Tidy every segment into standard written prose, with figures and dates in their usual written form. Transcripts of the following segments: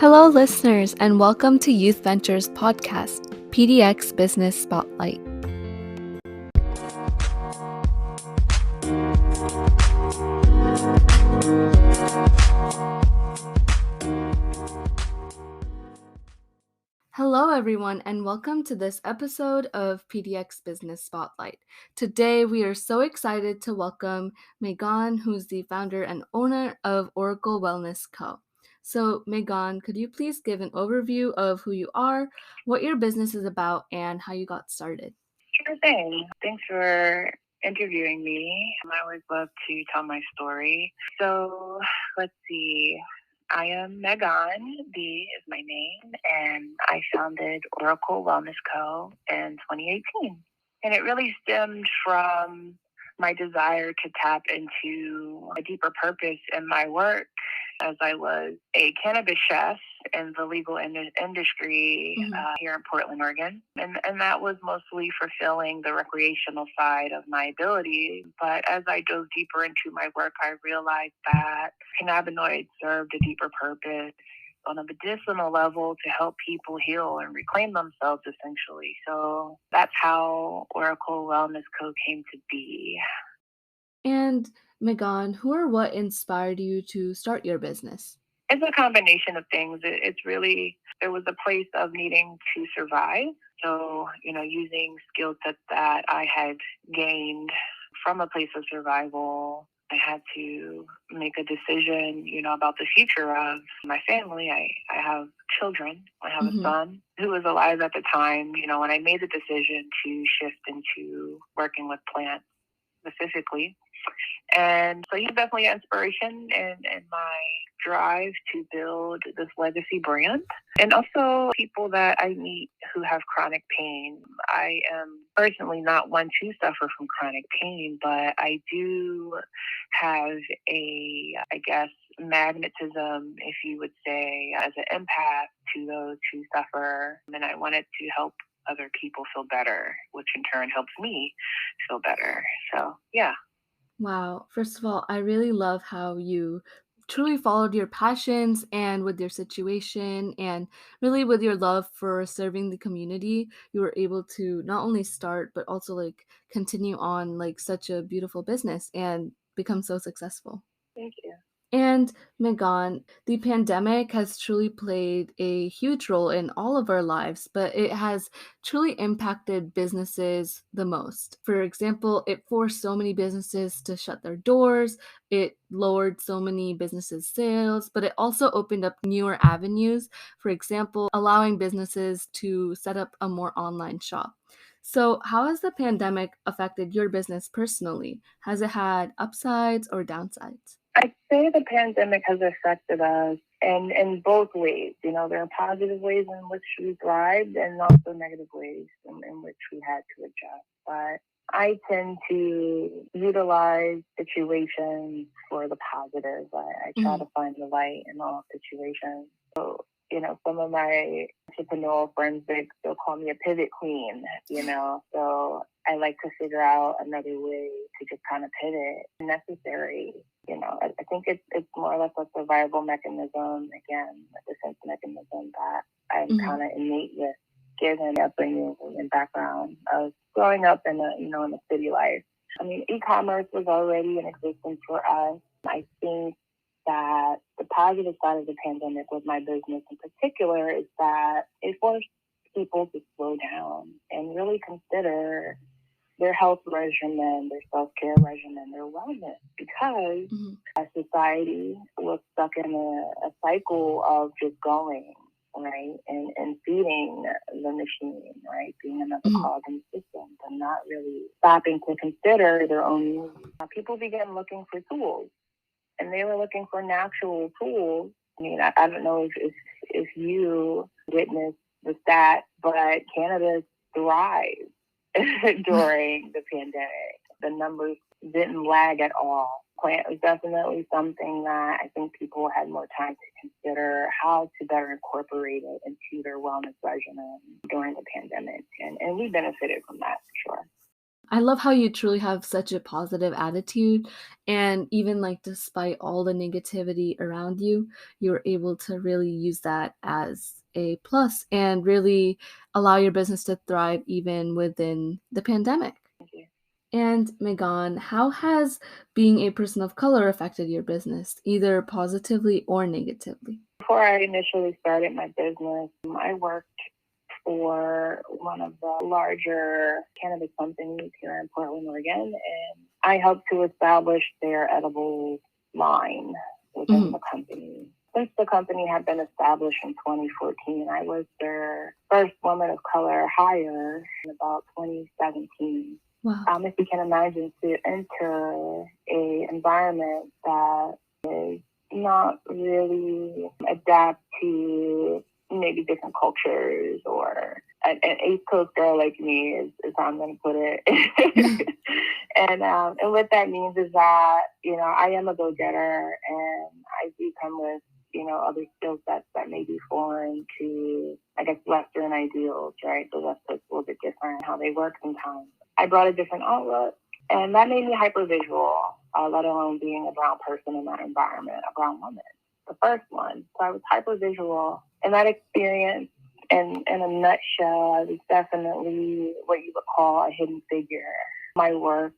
Hello, listeners, and welcome to Youth Ventures Podcast, PDX Business Spotlight. Hello, everyone, and welcome to this episode of PDX Business Spotlight. Today, we are so excited to welcome Megan, who's the founder and owner of Oracle Wellness Co. So, Megan, could you please give an overview of who you are, what your business is about, and how you got started? Sure thing. Thanks for interviewing me. I always love to tell my story. So let's see. I am Megan, B is my name, and I founded Oracle Wellness Co. in 2018. And it really stemmed from my desire to tap into a deeper purpose in my work, as I was a cannabis chef in the legal industry here in Portland, Oregon. And that was mostly fulfilling the recreational side of my ability. But as I dove deeper into my work, I realized that cannabinoids served a deeper purpose on a medicinal level to help people heal and reclaim themselves, essentially. So that's how Oracle Wellness Co. came to be. And Megan, who or what inspired you to start your business? It's a combination of things. It's really, there was a place of needing to survive. So, using skill sets that I had gained from a place of survival, I had to make a decision, about the future of my family. I have children. I have a son who was alive at the time, when I made the decision to shift into working with plants specifically. And so he's definitely an inspiration in my drive to build this legacy brand. And also people that I meet who have chronic pain. I am personally not one to suffer from chronic pain, but I do have magnetism, if you would say, as an empath to those who suffer. And I wanted to help other people feel better, which in turn helps me feel better. So, yeah. Wow. First of all, I really love how you truly followed your passions and with your situation and really with your love for serving the community, you were able to not only start but also continue on such a beautiful business and become so successful. Thank you. And Megan, the pandemic has truly played a huge role in all of our lives, but it has truly impacted businesses the most. For example, it forced so many businesses to shut their doors, it lowered so many businesses' sales, but it also opened up newer avenues, for example, allowing businesses to set up a more online shop. So, how has the pandemic affected your business personally? Has it had upsides or downsides? I'd say the pandemic has affected us in both ways. There are positive ways in which we thrived and also negative ways in which we had to adjust. But I tend to utilize situations for the positive. I try to find the light in all situations. So, some of my entrepreneurial friends, they still call me a pivot queen, so I like to figure out another way to just kind of pivot when necessary. I think it's more or less a survival mechanism, again, a defense mechanism that I'm kind of innate with, given the upbringing and background of growing up in a city life. I mean, e-commerce was already in existence for us. I think that the positive side of the pandemic with my business in particular is that it forced people to slow down and really consider their health regimen, their self-care regimen, their wellness, because as society was stuck in a cycle of just going, right, and feeding the machine, right, being another cog in the system, but not really stopping to consider their own needs. People began looking for tools, and they were looking for natural tools. I mean, I don't know if you witnessed the stat, but cannabis thrived during the pandemic. The numbers didn't lag at all. Plant was definitely something that I think people had more time to consider how to better incorporate it into their wellness regimen during the pandemic. And we benefited from that, for sure. I love how you truly have such a positive attitude, and even, like, despite all the negativity around you, you're able to really use that as a plus and really allow your business to thrive even within the pandemic. Thank you. And Megan, how has being a person of color affected your business, either positively or negatively? Before I initially started my business, I worked for one of the larger cannabis companies here in Portland, Oregon, and I helped to establish their edible line within Mhm. the company. Since the company had been established in 2014, I was their first woman of color hire in about 2017. Wow. If you can imagine, to enter a environment that is not really adapt to maybe different cultures, or an East Coast girl like me is how I'm going to put it. And what that means is that, I am a go-getter, and I do come with, other skill sets that may be foreign to, I guess, Western ideals, right? The West Coast is a little bit different how they work sometimes. I brought a different outlook, and that made me hyper-visual, let alone being a brown person in that environment, a brown woman, the first one. So I was hyper-visual, and that experience, in a nutshell, I was definitely what you would call a hidden figure. My work,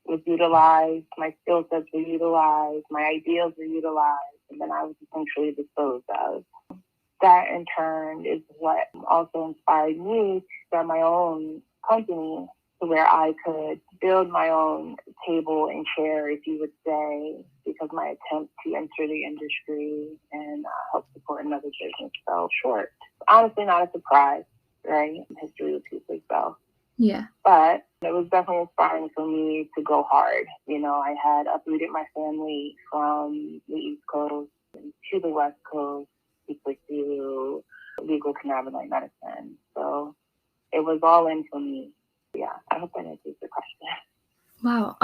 was utilized, my skill sets were utilized, my ideals were utilized, and then I was essentially disposed of. That in turn is what also inspired me to start my own company, to where I could build my own table and chair, if you would say, because my attempt to enter the industry and help support another business fell short. Honestly, not a surprise, right? History repeats itself. Yeah. But it was definitely inspiring for me to go hard. I had uprooted my family from the East Coast to the West Coast to pursue legal cannabinoid medicine. So it was all in for me. Yeah, I hope that answers the question. Wow.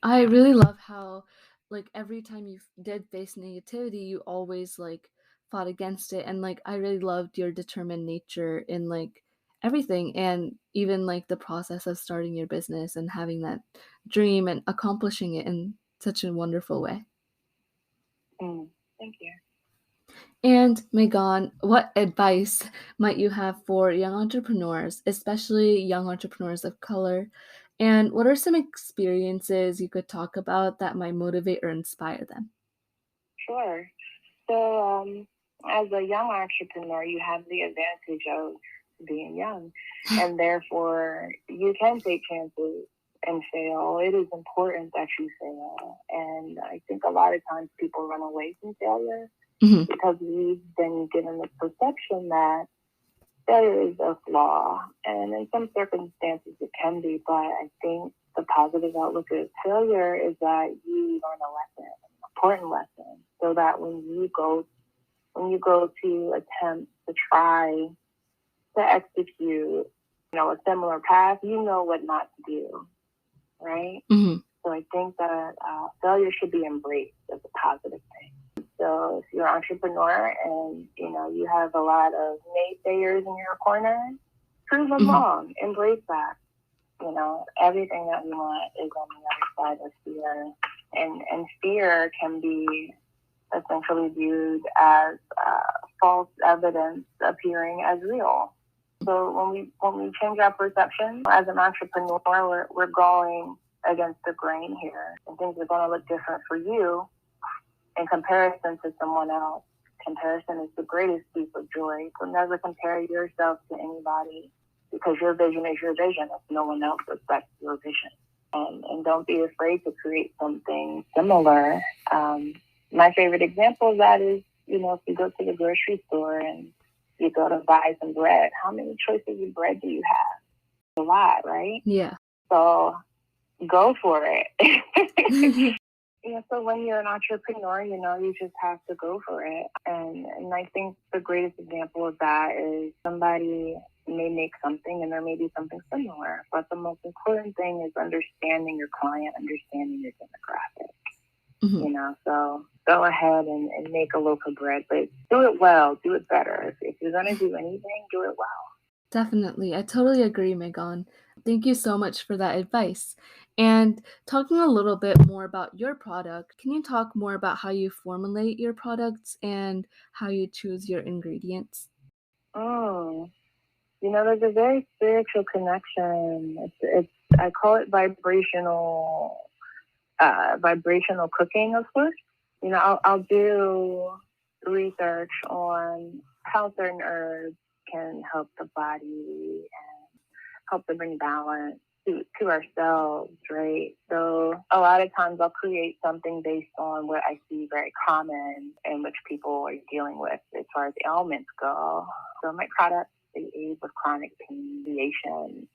I really love how, like, every time you did face negativity, you always, like, fought against it. And, like, I really loved your determined nature in, like, everything. And even, like, the process of starting your business and having that dream and accomplishing it in such a wonderful way. Thank you. And Megan, what advice might you have for young entrepreneurs, especially young entrepreneurs of color? And what are some experiences you could talk about that might motivate or inspire them? Sure. So, as a young entrepreneur, you have the advantage of being young, and therefore you can take chances and fail. It is important that you fail. And I think a lot of times people run away from failure Mhm. because we've been given the perception that failure is a flaw. And in some circumstances it can be, but I think the positive outlook of failure is that you learn a lesson, an important lesson, so that when you go to attempt to try to execute, a similar path, you know what not to do, right? Mhm. So I think that failure should be embraced as a positive thing. So if you're an entrepreneur and you have a lot of naysayers in your corner, prove them Mhm. wrong. Embrace that. Everything that we want is on the other side of fear, and fear can be essentially viewed as false evidence appearing as real. So when we change our perception as an entrepreneur, we're going against the grain here, and things are going to look different for you in comparison to someone else. Comparison is the greatest thief of joy. So never compare yourself to anybody, because your vision is your vision if no one else respects your vision. And don't be afraid to create something similar. My favorite example of that is, if you go to the grocery store and you go to buy some bread, how many choices of bread do you have? A lot, right? Yeah. So go for it. So when you're an entrepreneur, you just have to go for it. And I think the greatest example of that is somebody may make something and there may be something similar. But the most important thing is understanding your client, understanding your demographic. Mhm. So go ahead and make a loaf of bread, but do it well, do it better. If you're going to do anything, do it well. Definitely. I totally agree, Megan. Thank you so much for that advice. And talking a little bit more about your product, can you talk more about how you formulate your products and how you choose your ingredients? Oh, there's a very spiritual connection. I call it vibrational cooking, of course. I'll do research on how certain herbs can help the body and help to bring balance to ourselves, right? So a lot of times I'll create something based on what I see very common and which people are dealing with as far as ailments go. So my products, they aid with chronic pain alleviation.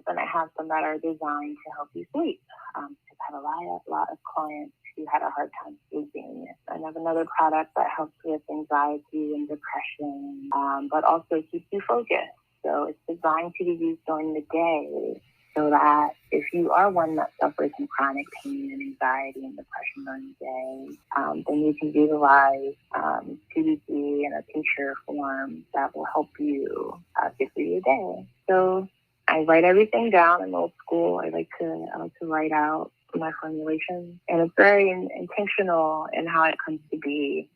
Then I have some that are designed to help you sleep. I've had a lot of clients who had a hard time sleeping. I have another product that helps with anxiety and depression, but also keeps you focused. So it's designed to be used during the day so that if you are one that suffers from chronic pain and anxiety and depression during the day, then you can utilize PDX in a tincture form that will help you get through your day. So I write everything down in old school. I like to write out my formulation, and it's very intentional in how it comes to be.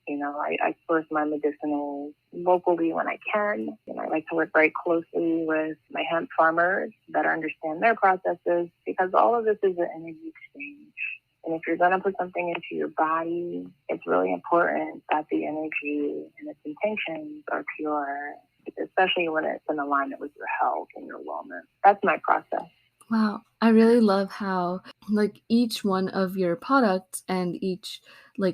I source my medicinals locally when I can, and I like to work very closely with my hemp farmers that understand their processes, because all of this is an energy exchange. And if you're going to put something into your body, it's really important that the energy and its intentions are pure, especially when it's in alignment with your health and your wellness. That's my process. Wow, I really love how each one of your products and each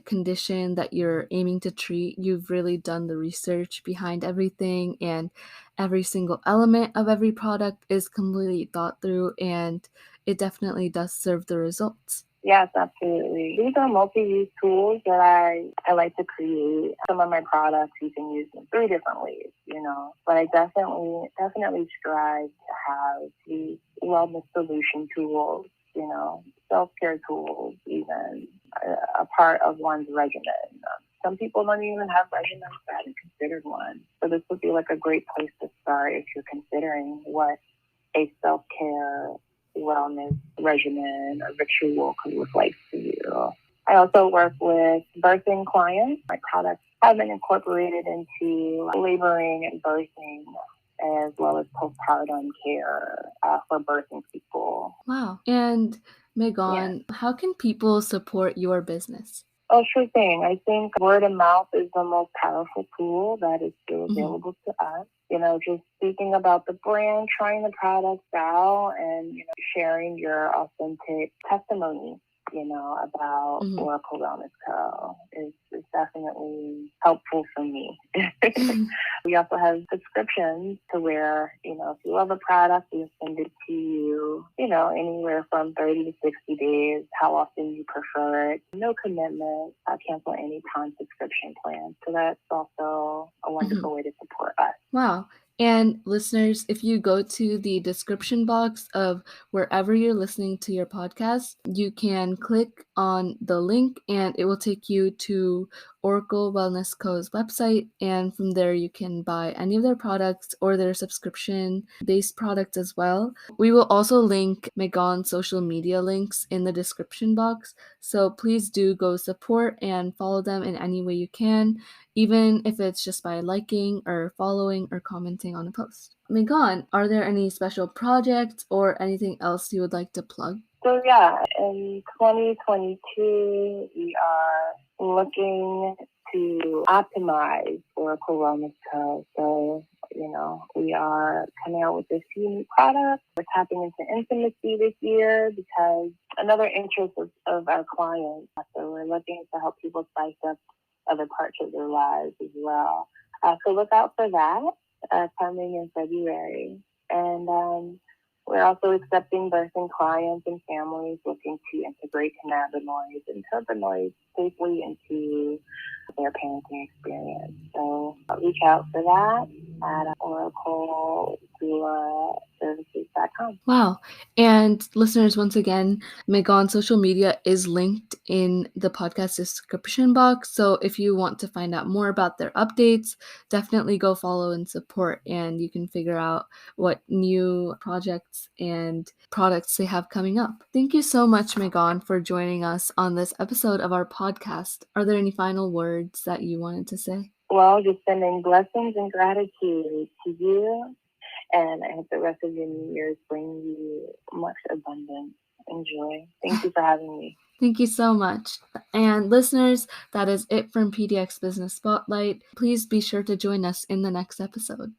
condition that you're aiming to treat, you've really done the research behind everything, and every single element of every product is completely thought through, and it definitely does serve the results. Yes, absolutely. These are multi-use tools that I like to create. Some of my products you can use in 3 different ways, but I definitely strive to have these wellness solution tools, self-care tools, even a part of one's regimen. Some people don't even have regimens. I haven't considered one. So this would be like a great place to start if you're considering what a self-care wellness regimen or ritual could look like for you. I also work with birthing clients. My products have been incorporated into laboring and birthing, as well as postpartum care for birthing people. Wow. And Megan, how can people support your business? Oh, sure thing. I think word of mouth is the most powerful tool that is still available to us. Just speaking about the brand, trying the products out, and, sharing your authentic testimony, about Oracle Wellness Co. is definitely helpful for me. We also have subscriptions to where, if you love a product, we send it to you, anywhere from 30 to 60 days, how often you prefer it. No commitment, cancel any time subscription plan. So that's also a wonderful way to support us. Wow. And listeners, if you go to the description box of wherever you're listening to your podcast, you can click on the link and it will take you to Oracle Wellness Co.'s website. And from there, you can buy any of their products or their subscription-based products as well. We will also link Megan's social media links in the description box. So please do go support and follow them in any way you can, even if it's just by liking or following or commenting on a post. Megan, are there any special projects or anything else you would like to plug? So yeah, in 2022, we are looking to optimize Oracle Wellness Co. So, we are coming out with a few new products. We're tapping into intimacy this year because another interest of our clients. So we're looking to help people spice up other parts of their lives as well. So look out for that coming in February. And we're also accepting birthing clients and families looking to integrate cannabinoids and terpenoids safely into their parenting experience. So reach out for that at or call services.com. Wow. And listeners, once again, Megon's social media is linked in the podcast description box. So if you want to find out more about their updates, definitely go follow and support, and you can figure out what new projects and products they have coming up. Thank you so much, Megon, for joining us on this episode of our podcast. Are there any final words that you wanted to say? Well, just sending blessings and gratitude to you. And I hope the rest of your New Year's bring you much abundance and joy. Thank you for having me. Thank you so much. And listeners, that is it from PDX Business Spotlight. Please be sure to join us in the next episode.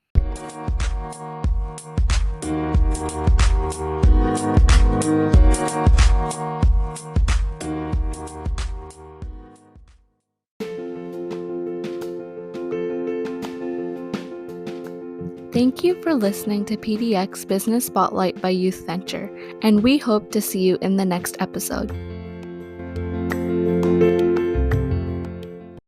Thank you for listening to PDX Business Spotlight by Youth Venture, and we hope to see you in the next episode.